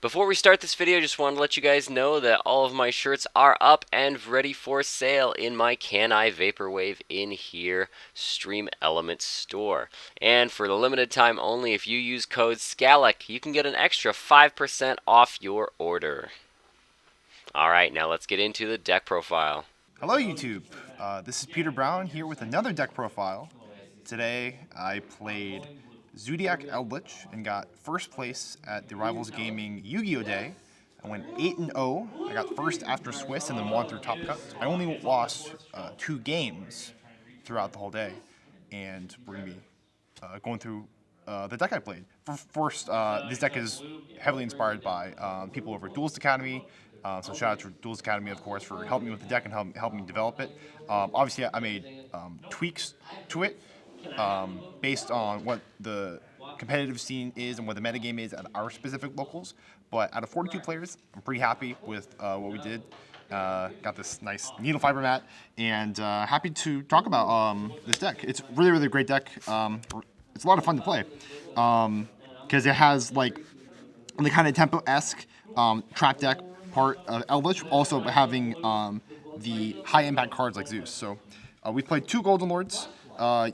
Before we start this video, just wanted to let you guys know that all of my shirts are up and ready for sale in my Can I Vaporwave in Here Stream Element store. And for the limited time only, if you use code SCALIK, you can get an extra 5% off your order. Alright, now let's get into the deck profile. Hello YouTube, this is Peter Brown here with another deck profile. Today I played Zodiac Eldlich and got first place at the Rivals Gaming Yu-Gi-Oh! Day. I went 8-0, I got first after Swiss and then won through Top Cut. I only lost 2 games throughout the whole day, and we're going to be going through the deck I played. First, this deck is heavily inspired by people over at Duelist Academy. So shout out to Duelist Academy, of course, for helping me with the deck and helping me develop it. Obviously, I made tweaks to it based on what the competitive scene is and what the metagame is at our specific locals. But out of 42 players, I'm pretty happy with what we did. Got this nice needle fiber mat, and happy to talk about this deck. It's really, really great deck. It's a lot of fun to play because it has like the kind of tempo-esque trap deck part of Eldlich, also having the high impact cards like Zeus. So we played 2 Golden Lords.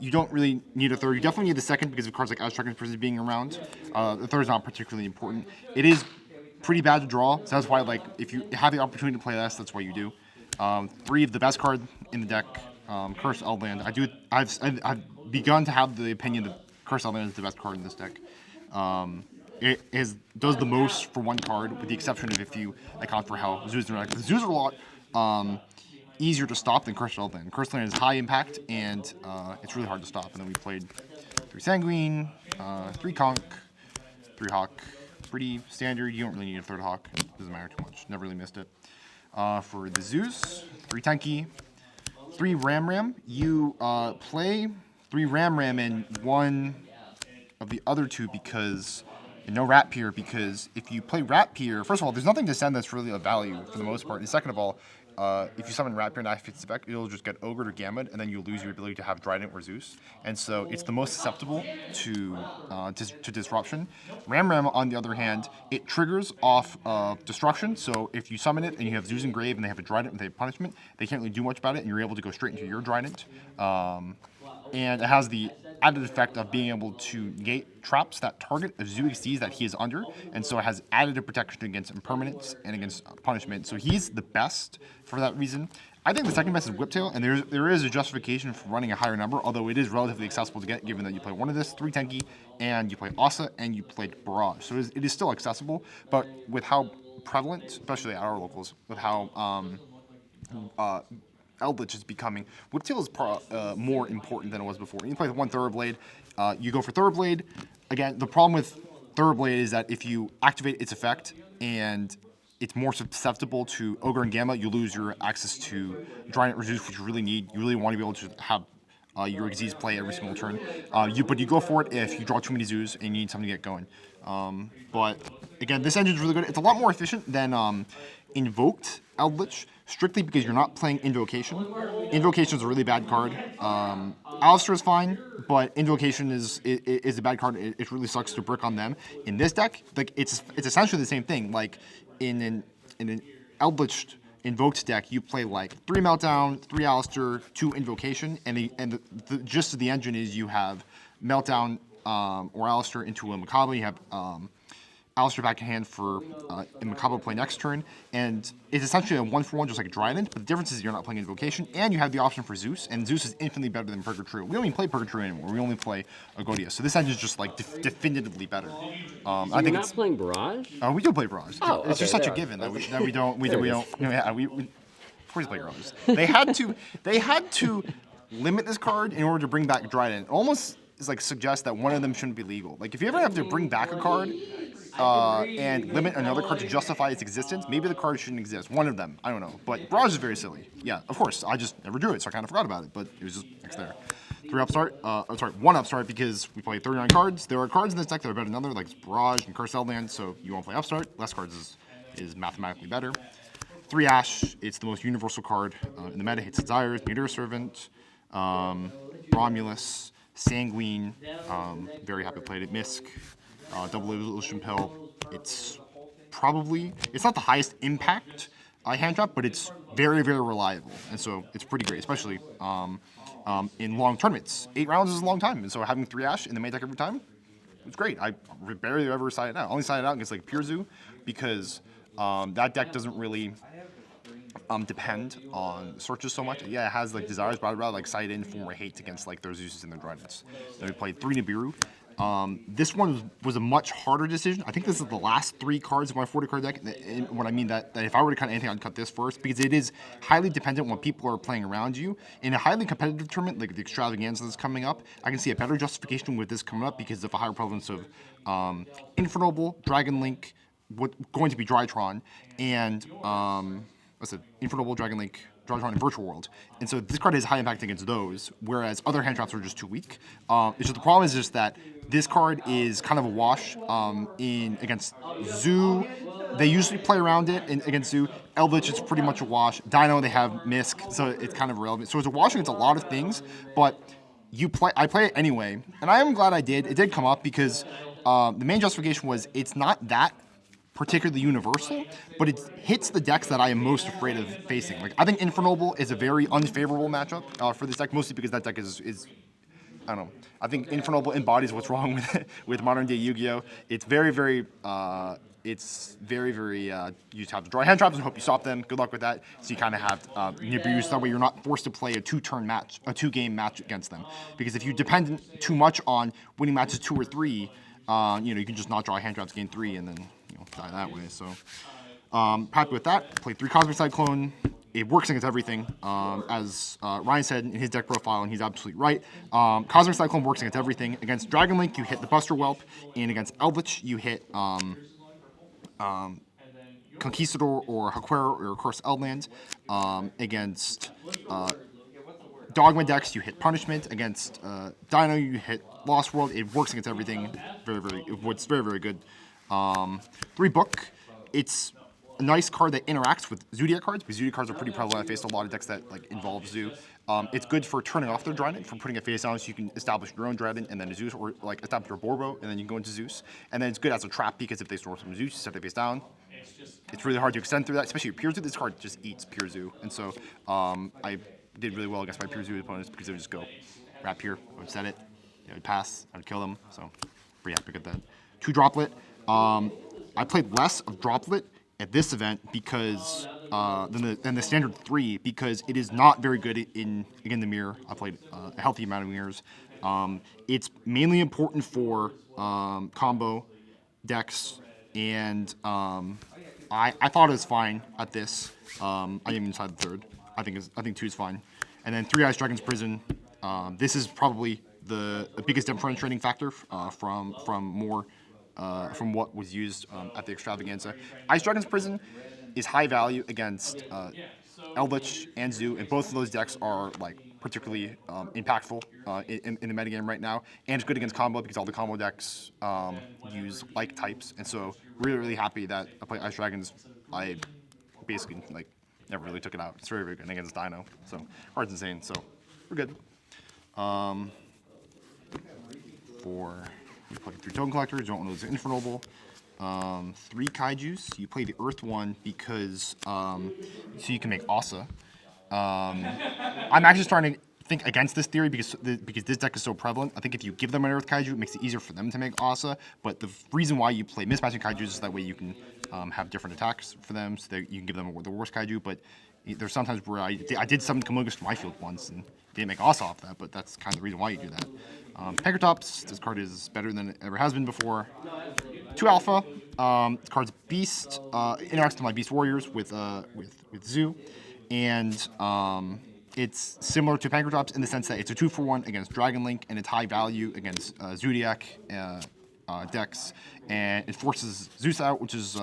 You don't really need a third. You definitely need the second because of cards like Abstract Prisons being around. The third is not particularly important. It is pretty bad to draw, so that's why, like, if you have the opportunity to play this, that's what you do. 3 of the best card in the deck, Cursed Eldland. I've begun to have the opinion that Cursed Eldland is the best card in this deck. It does the most for one card, with the exception of if you account for how Zoos interact. The Zoos are a lot easier to stop than Cursed Eldland. Cursed Eldland is high impact, and it's really hard to stop. And then we played 3 Sanguine, 3 Conch, 3 Hawk. Pretty standard. You don't really need a third Hawk. It doesn't matter too much. Never really missed it. For the Zeus, 3 Tenki, 3 Ram. You play 3 Ram and 1 of the other 2 because... and no Rat Pier, because if you play Rat Pier, first of all, there's nothing to send that's really of value for the most part. And second of all, if you summon Rat Pier and activate the spec, it'll just get Ogred or Gamut, and then you'll lose your ability to have Trident or Zeus. And so it's the most susceptible to disruption. Ram, on the other hand, it triggers off destruction. So if you summon it and you have Zeus and Grave and they have a Trident and they have punishment, they can't really do much about it, and you're able to go straight into your Trident. And it has the added effect of being able to negate traps that target a Zoo XDs that he is under, and so it has additive protection against impermanence and against punishment. So he's the best for that reason. I think the second best is Whiptail, and there is a justification for running a higher number, although it is relatively accessible to get, given that you play one of this, 3 Tenki, and you play Asa, and you played Barrage. So it is still accessible, but with how prevalent, especially at our locals, with how Eldlich is becoming, Whiptail is more important than it was before. You play with 1 Thoroughblade, you go for Thoroughblade. Again, the problem with Thoroughblade is that if you activate its effect and it's more susceptible to Ogre and Gamma, you lose your access to Trident or Zeus, which you really need. You really want to be able to have your Xyz play every single turn. But you go for it if you draw too many Zeus and you need something to get going. But again, this engine is really good. It's a lot more efficient than Invoked Eldlich, strictly because you're not playing Invocation. Invocation is a really bad card. Alistair is fine, but Invocation is a bad card. It really sucks to brick on them. In this deck, like it's essentially the same thing. Like in an Eldlich Invoked deck, you play like 3 Meltdown, 3 Alistair, 2 Invocation, and the gist of the engine is you have Meltdown or Alistair into a Macabre. You have Alistair back in hand for in Macabre play next turn, and it's essentially a 1-for-1 just like Trident, but the difference is you're not playing Invocation, and you have the option for Zeus, and Zeus is infinitely better than Purgatrio. We don't even play Purgatrio anymore, we only play Agodia, so this engine is just like definitively better. I think you're not playing Barrage? We do play Barrage. Oh, it's just such a given that we don't, of course play Barrage. They had to limit this card in order to bring back Trident. It almost is like suggests that one of them shouldn't be legal. Like if you ever have to bring back a card, and limit another card to justify its existence, maybe the card shouldn't exist. One of them, I don't know. But Barrage is very silly. Yeah, of course. I just never drew it, so I kind of forgot about it. But it was just next there. 3 upstart. I'm sorry, 1 upstart because we play 39 cards. There are cards in this deck that are better than others, like Barrage and Cursed Eldland, so you won't play upstart. Less cards is mathematically better. 3 Ash. It's the most universal card in the meta. Hits Desires, Meteor Servant, Romulus, Sanguine. Very happy played it. Misk. Double Evolution Pill. It's probably, it's not the highest impact hand trap, but it's very, very reliable. And so it's pretty great, especially in long tournaments. 8 rounds is a long time. And so having 3 Ash in the main deck every time, it's great. I barely ever side it out. I only side it out against like Pure Zoo because that deck doesn't really depend on searches so much. Yeah, it has like desires, but I'd rather like side in for more hate against like their Zeus's and their Drydents. Then we played 3 Nibiru. This one was a much harder decision. I think this is the last 3 cards of my 40 card deck. And what I mean that if I were to cut anything, I'd cut this first because it is highly dependent on what people are playing around you. In a highly competitive tournament like the Extravaganza that's coming up, I can see a better justification with this coming up because of a higher prevalence of Infernoble, Dragon Link, going to be Drytron, and what's it? Infernoble, Dragon Link, Drytron, and Virtual World. And so this card has high impact against those, whereas other hand traps are just too weak. It's just the problem is just that this card is kind of a wash against Zoo. They usually play around it against Zoo. Eldlich, it's pretty much a wash. Dino, they have Misk, so it's kind of irrelevant. So it's a wash against a lot of things, but I play it anyway, and I am glad I did. It did come up because the main justification was it's not that particularly universal, but it hits the decks that I am most afraid of facing. Like I think Infernoble is a very unfavorable matchup for this deck, mostly because that deck is I don't know. I think Infernoble embodies what's wrong with modern day Yu-Gi-Oh. It's very, very you just have to draw hand traps and hope you stop them. Good luck with that. So you kind of have Nibiru, that way you're not forced to play a 2-game match against them. Because if you depend too much on winning matches 2 or 3, you can just not draw hand traps game 3 and then die that way. So happy with that. Played 3 Cosmic Cyclone. It works against everything, as Ryan said in his deck profile, and he's absolutely right. Cosmic Cyclone works against everything. Against Dragon Link, you hit the Buster Whelp, and against Eldlich, you hit Conquistador or Haquera or of course Eldland. Against Dogma decks, you hit Punishment. Against Dino, you hit Lost World. It works against everything. It's very, very good. 3 Book. It's a nice card that interacts with Zodiac cards because Zodiac cards are pretty prevalent. I faced a lot of decks that involve Zoo. It's good for turning off their Trident, for putting it face down so you can establish your own Trident and then a Zeus, or establish your Borbo and then you can go into Zeus. And then it's good as a trap because if they store some Zeus, you set it face down. It's really hard to extend through that, especially with Pure Zoo. This card just eats Pure Zoo. And so I did really well against my Pure Zoo opponents because they would just go wrap here, I would set it, they would pass, I would kill them. So pretty happy with that. 2 Droplet. I played less of Droplet at this event because than the standard 3 because it is not very good in the mirror. I played a healthy amount of mirrors. It's mainly important for combo decks, and I thought it was fine at this. I didn't even decide the 3rd. I think 2 is fine, and then 3 Ice Dragon's Prison. This is probably the biggest differentiating factor from what was used at the Extravaganza. Ice Dragon's Prison is high value against Eldlich and Zoo, and both of those decks are particularly impactful in the metagame right now. And it's good against combo because all the combo decks use like types, and so really, really happy that I play Ice Dragons. I basically never really took it out. It's very, very good against Dino. So card's insane. So we're good. You play 3 Token Collectors, don't want to lose Infernoble. 3 Kaijus. You play the Earth one because so you can make Asa. I'm actually starting to think against this theory because this deck is so prevalent. I think if you give them an Earth Kaiju, it makes it easier for them to make Asa. But the reason why you play mismatching Kaijus is that way you can have different attacks for them, so that you can give them the worst Kaiju. But there's sometimes where I did summon Kamogas to my field once and didn't make Asa off that, but that's kind of the reason why you do that. Pankratops, this card is better than it ever has been before. 2 Alpha, this card's Beast, interacts with my Beast Warriors with Zoo, and it's similar to Pankratops in the sense that it's a 2-for-1 against Dragon Link, and it's high value against Zodiac decks, and it forces Zeus out, which is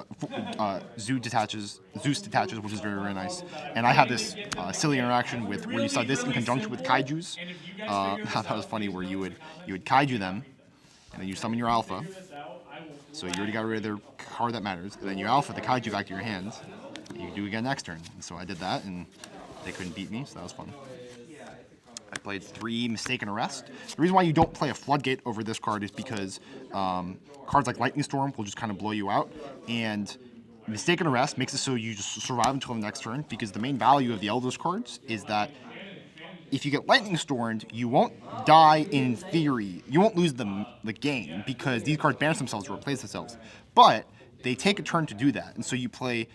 Zeus detaches, which is very, very nice. And I had this silly interaction where you saw this in conjunction with Kaijus. That was funny, where you would Kaiju them, and then you summon your Alpha. So you already got rid of their card that matters, and then you Alpha the Kaiju back to your hands. You can do it again next turn. And so I did that, and they couldn't beat me, so that was fun. I played 3 Mistaken Arrest. The reason why you don't play a Floodgate over this card is because cards like Lightning Storm will just kind of blow you out, and Mistaken Arrest makes it so you just survive until the next turn, because the main value of the Eldlich cards is that if you get Lightning Stormed, you won't die in theory. You won't lose the game, because these cards banish themselves or replace themselves. But they take a turn to do that, and so you play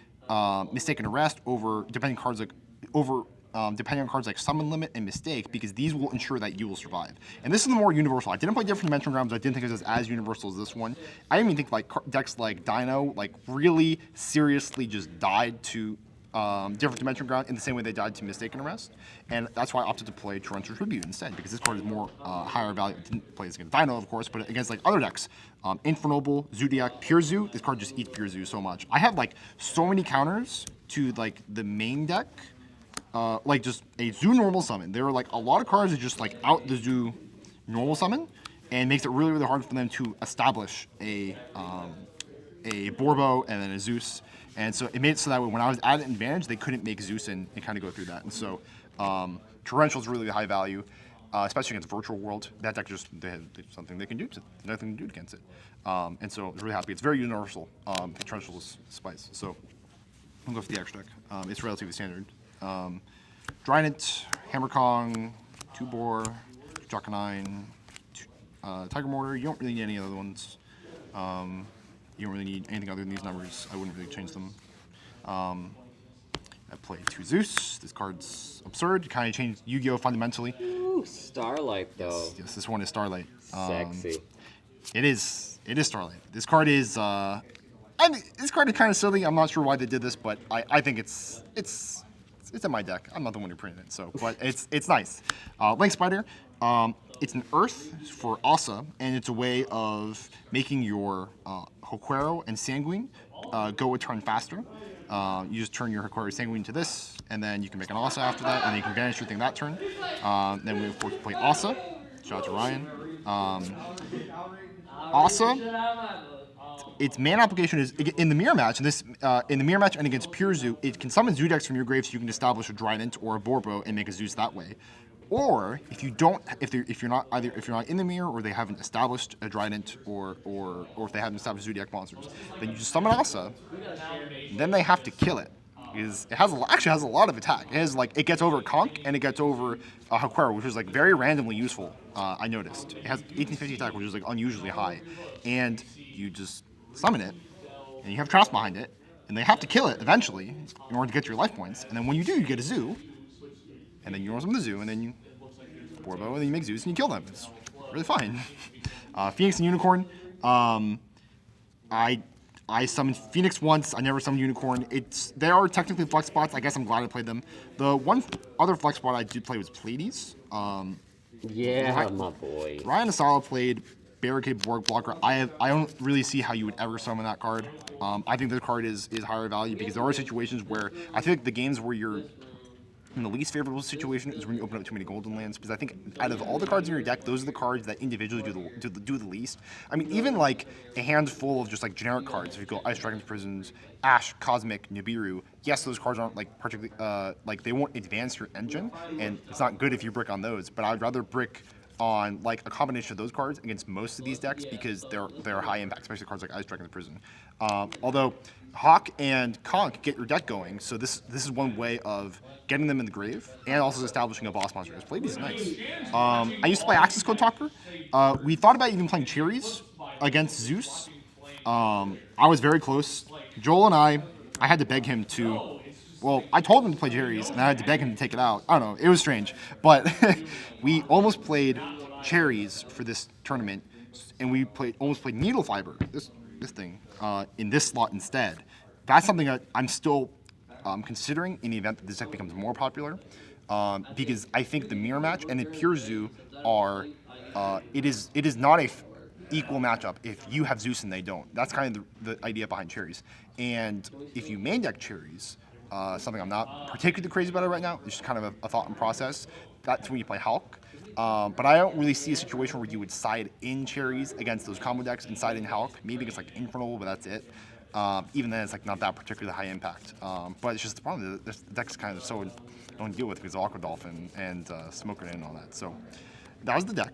Mistaken Arrest over depending on cards like Summon Limit and Mistake, because these will ensure that you will survive. And this is the more universal. I didn't play Different Dimension Grounds. I didn't think it was as universal as this one. I didn't even think like decks like Dino like really seriously just died to Different Dimension Ground in the same way they died to Mistaken Arrest. And that's why I opted to play Torrential Tribute instead, because this card is more higher value. I didn't play this against Dino, of course, but against like other decks. Infernoble, Zodiac, Pure Zoo. This card just eats Pure Zoo so much. I have like so many counters to like the main deck. Like just a Zoo normal summon. There are like a lot of cards that just like out the Zoo normal summon, and makes it really, really hard for them to establish a Borbo and then a Zeus. And so it made it so that when I was at an advantage, they couldn't make Zeus and kind of go through that. And so Torrential is really high value, especially against Virtual World. That deck just they have something they can do. Nothing to do against it. And so I was really happy. It's very universal. Torrential is Spice. So I'll go for the extra deck. It's relatively standard. Dryant, Hammer Kong, 2-Bore, Jokanine, Tiger Mortar. You don't really need any other ones. You don't really need anything other than these numbers. I wouldn't really change them. I play 2 Zeus. This card's absurd. Kind of changed Yu-Gi-Oh! Fundamentally. Ooh, Starlight though. Yes, this one is Starlight. Sexy. It is Starlight. This card is. This card is kind of silly. I'm not sure why they did this, but I think it's in my deck. I'm not the one who printed it, so but it's nice. Link Spider. It's an Earth for Asa, and it's a way of making your Hoquero and Sanguine go a turn faster. You just turn your Hoquero Sanguine to this, and then you can make an Asa after that, and then you can banish your thing that turn. Then we of course play Asa. Shout out to Ryan. Asa. Its main application is in the mirror match, and this in the mirror match and against Pure Zoo, it can summon Zoo decks from your grave, so you can establish a Trident or a Borbo and make a Zeus that way. Or if you don't, if you're not in the mirror, or they haven't established a Trident, or if they haven't established Zodiac monsters, then you just summon Asa. Then they have to kill it, because it actually has a lot of attack. It has it gets over Conch and it gets over Hoquero, which is like very randomly useful. I noticed it has 1850 attack, which is like unusually high, and you just summon it, and you have traps behind it, and they have to kill it eventually in order to get your life points. And then when you do, you get a Zoo, and then you summon the Zoo, and then you Borbo, and then you make Zeus and you kill them. It's really fine. Phoenix and Unicorn. I summoned Phoenix once. I never summoned Unicorn. They are technically flex spots. I guess I'm glad I played them. The one other flex spot I did play was Pleiades. Yeah, my boy. Ryan Asala played Barricade Borg Blocker. I don't really see how you would ever summon that card. I think this card is higher value, because there are situations where I think the games where you're in the least favorable situation is when you open up too many golden lands, because I think out of all the cards in your deck, those are the cards that individually do the least. I mean, even like a handful of just like generic cards, if you go Ice Dragon's Prisons, Ash, Cosmic, Nibiru, yes, those cards aren't like particularly like they won't advance your engine, and it's not good if you brick on those. But I'd rather brick on like a combination of those cards against most of these decks, because they're high impact, especially cards like Ice Dragon's Prison. Although Hawk and Conch get your deck going, so this is one way of getting them in the grave and also establishing a boss monster. This Pleiades is nice. I used to play Access Code Talker. We thought about even playing Cherries against Zeus. I was very close. Joel and I had to beg him to. Well, I told him to play Cherries, and I had to beg him to take it out. I don't know. It was strange, but we almost played Cherries for this tournament, and we almost played Needle Fiber. This thing in this slot instead. That's something that I'm still considering in the event that this deck becomes more popular, because I think the mirror match and the Pure Zoo are it is not a equal matchup if you have Zeus and they don't. That's kind of the idea behind Cherries. And if you main deck Cherries, something I'm not particularly crazy about it right now, it's just kind of a thought and process. That's when you play Hulk. But I don't really see a situation where you would side in Cherries against those combo decks and side in Hulk. Maybe it's like Infernal, but that's it. Even then, it's like not that particularly high impact. But it's just the problem. The deck's kind of so don't deal with because of Aqua Dolphin and Smoker and all that. So that was the deck.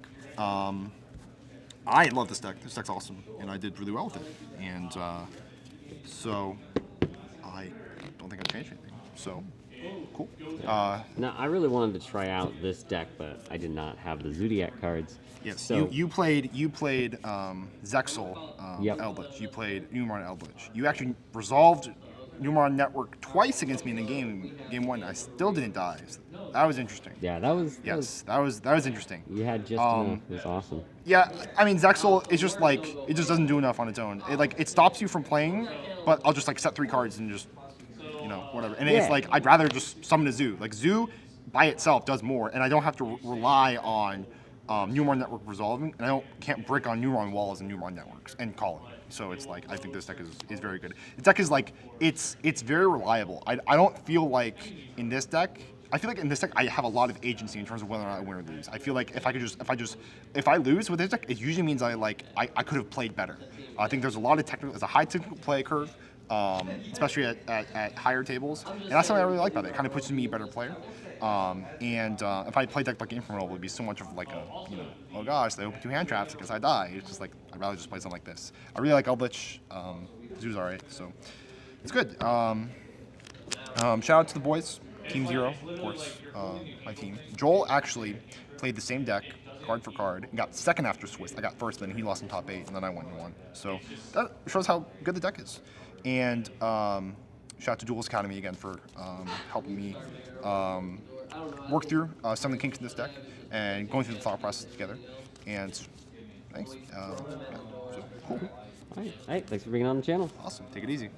I love this deck. This deck's awesome, and I did really well with it. And so don't think I've changed anything. So, cool. Now, I really wanted to try out this deck, but I did not have the Zodiac cards. Yes, So you played Zexal Yep. Eldlich. You played Numeron Eldlich. You actually resolved Numeron Network twice against me in the game one. I still didn't die. So that was interesting. yeah, that was That was interesting. you had just enough. It was awesome. Yeah, I mean Zexal is just like it just doesn't do enough on its own. It stops you from playing, but I'll just like set 3 cards and just whatever. And it's Yeah. like I'd rather just summon a Zoo. Like Zoo by itself does more, and I don't have to rely on Numeron Network resolving, and can't brick on Numeron walls and Numeron networks and call it. So it's like I think this deck is very good. This deck is like it's very reliable. I don't feel like in this deck. I feel like in this deck I have a lot of agency in terms of whether or not I win or lose. I feel like if I lose with this deck, it usually means I could have played better. I think there's a lot of there's a high technical play curve, especially at higher tables, and that's something I really like about it. It kind of puts me a better player. If I played deck like Infernal, it would be so much of like a, oh gosh, they open 2 hand traps, I guess I die. It's just like, I'd rather just play something like this. I really like Eldlich. Zoo's alright, so it's good. Shout out to the boys, Team Zero, of course, my team. Joel actually played the same deck, card for card, and got second after Swiss. I got first, then he lost in top 8, and then I won and won. So that shows how good the deck is. And shout out to Duelist Academy again for helping me work through some of the kinks in this deck and going through the thought process together. And thanks. So cool. All right, thanks for being on the channel. Awesome. Take it easy.